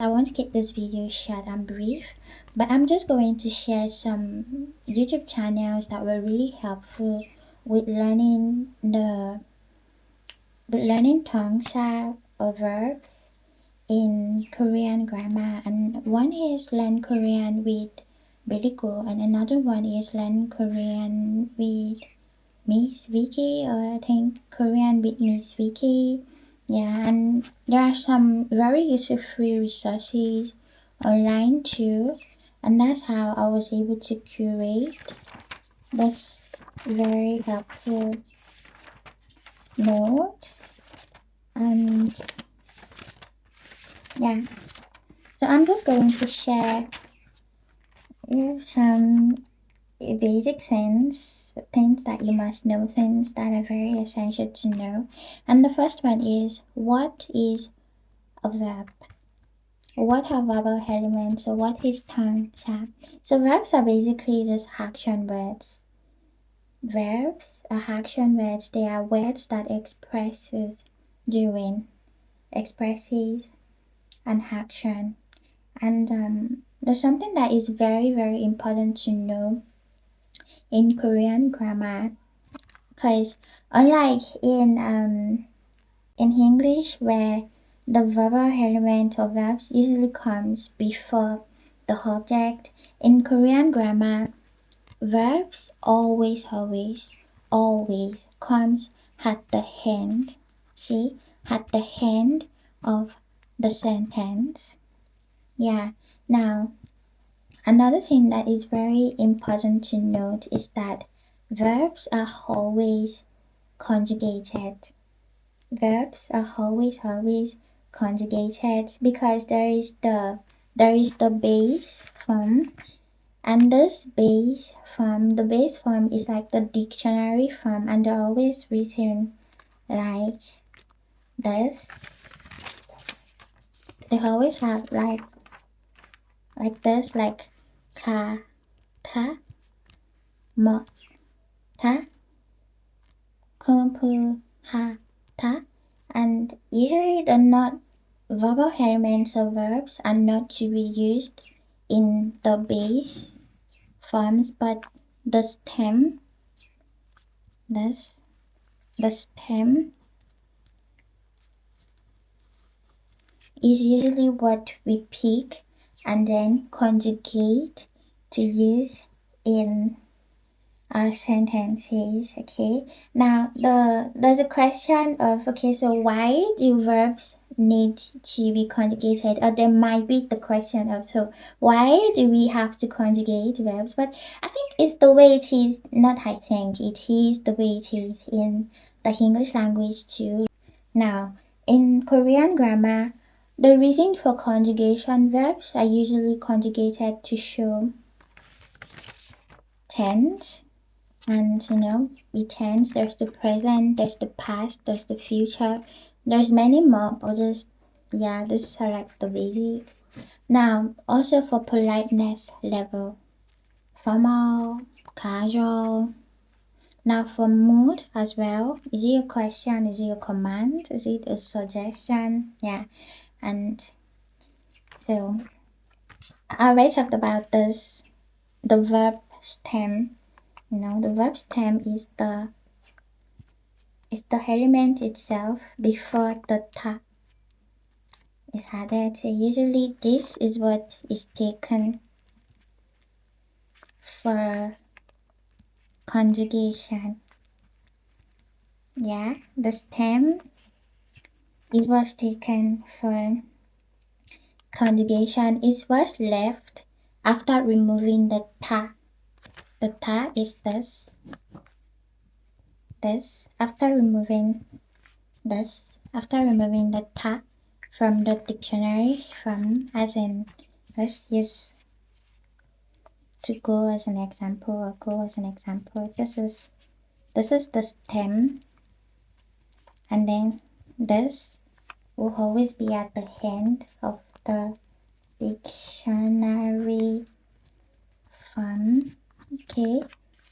I want to keep this video short and brief, but I'm just going to share some YouTube channels that were really helpful with learning tongue sound or verbs in Korean grammar. And one is Learn Korean with Billy Go, and another one is Learn Korean with Miss Vicky, or I think Korean with Miss Vicky. Yeah, and there are some very useful free resources online too, and that's how I was able to curate this very helpful note. And yeah, so I'm just going to share some basic things that you must know, things that are very essential to know. And the first one is, what is a verb? What are verbal elements? So what is tongue sound? So verbs are basically just action words. Verbs are action words. They are words that expresses doing, expresses an action. And there's something that is very, very important to know in Korean grammar, because unlike in English, where the verbal element of verbs usually comes before the object, in Korean grammar, verbs always comes at the end. See, at the end of the sentence. Yeah. Now, another thing that is very important to note is that verbs are always conjugated. Verbs are always conjugated because there is the base form, and this base form is like the dictionary form, and they're always written like this. They always have like this, like ka, ta, mo, ta, kumpu, ha, ta, and usually the not verbal elements of verbs are not to be used in the base forms, but the stem, the stem is usually what we pick and then conjugate to use in our sentences. Okay, now there's a question of, okay, so why do verbs need to be conjugated? Or there might be the question of, so why do we have to conjugate verbs? But I think it's the way it is, not I think, it is the way it is in the English language too. Now, in Korean grammar, the reason for conjugation, verbs are usually conjugated to show tense. And with tense, there's the present, there's the past, there's the future, there's many more, but just, yeah, this are like the basic. Now, also for politeness level, formal, casual. Now for mood as well, is it a question, is it a command, is it a suggestion? Yeah. And so I already talked about this, the verb stem. The verb stem is the element itself before the ta is added. So usually this is what is taken for conjugation. Yeah, the stem is what's taken for conjugation, is what's left after removing the ta. The ta is this. After removing the ta from the dictionary, from, as in, let's use to go as an example, or go as an example. This is the stem, and then this will always be at the end of the dictionary form. Okay,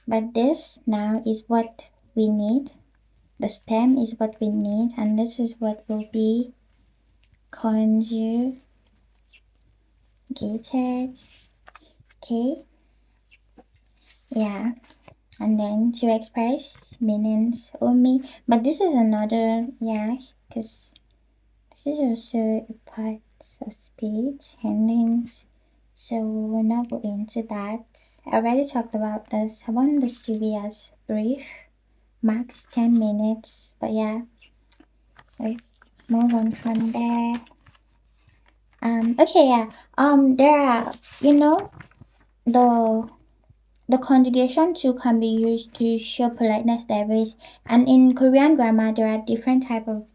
but this now is what we need. The stem is what we need, and this is what will be conjugated. gated. Okay, yeah, and then to express meanings only. But this is another, yeah, because this is also a part of speech, endings. So we'll not go into that. I already talked about this. I want this to be as brief, max 10 minutes. But yeah, let's move on from there. Okay, yeah. There are, you know, the the conjugation too can be used to show politeness varies. And in Korean grammar, there are different type of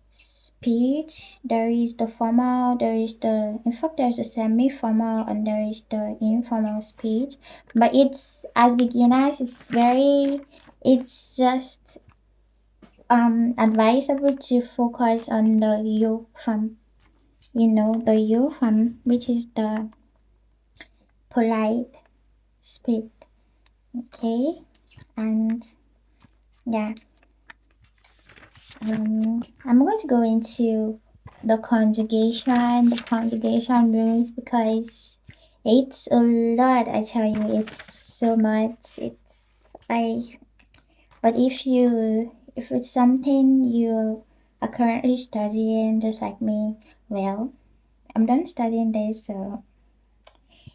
speech. There is the formal, there is the, in fact, there's the semi-formal, and there is the informal speech. But it's, as beginners, it's just advisable to focus on the you from, the you from, which is the polite speech. Okay, and yeah, I'm going to go into the conjugation rules, because it's a lot. I tell you, it's so much. It's like, but if it's something you are currently studying, just like me, well, I'm done studying this, so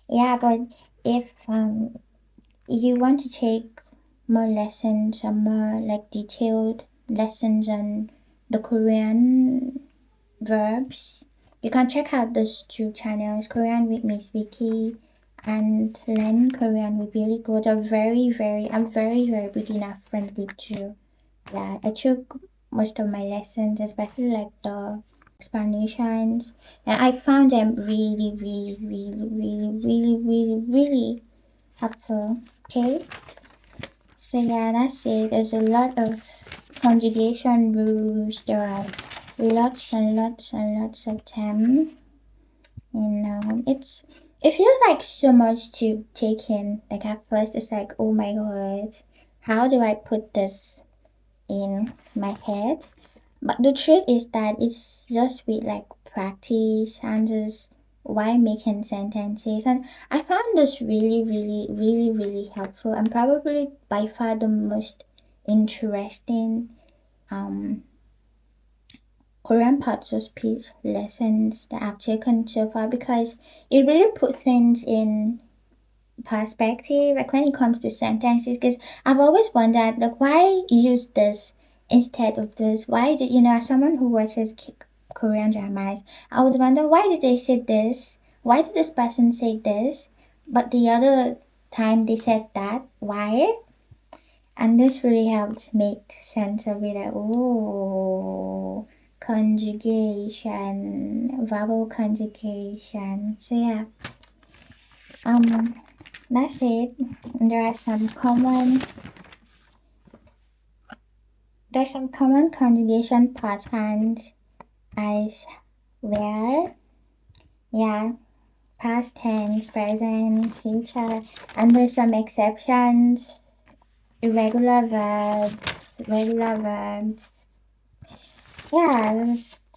yeah. But if you want to take more lessons or more like detailed lessons on the Korean verbs, you can check out those two channels, Korean with Miss Vicky and Learn Korean with Billy Go. They're I'm very beginner friendly too. Yeah, I took most of my lessons, especially like the explanations, and I found them really helpful. Okay, so yeah, that's it. There's a lot of conjugation rules. There are lots of them. It feels like so much to take in. Like at first, it's like, oh my god, how do I put this in my head? But the truth is that it's just with like practice and just while making sentences. And I found this really helpful, and probably by far the most interesting um Korean parts of speech lessons that I've taken so far, because it really put things in perspective, like when it comes to sentences. Because I've always wondered, like, why use this instead of this? Why did, as someone who watches Korean dramas, I would wonder, why did they say this? Why did this person say this? But the other time they said that. Why? And this really helped make sense of it. Like, oh, conjugation, verbal conjugation. So yeah, um, that's it. There are some common conjugation patterns as where, yeah, past tense, present, future, and there's some exceptions. Irregular verbs, regular verbs. Yeah, it's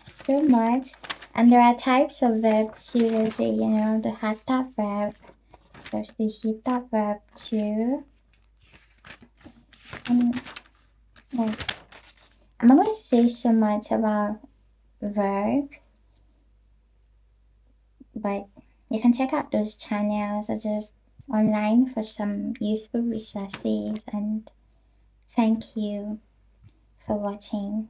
so much. And there are types of verbs too. There's the hatha verb. There's the hita verb too. And yeah, I'm not going to say so much about verbs, but you can check out those channels or just online for some useful resources. And thank you for watching.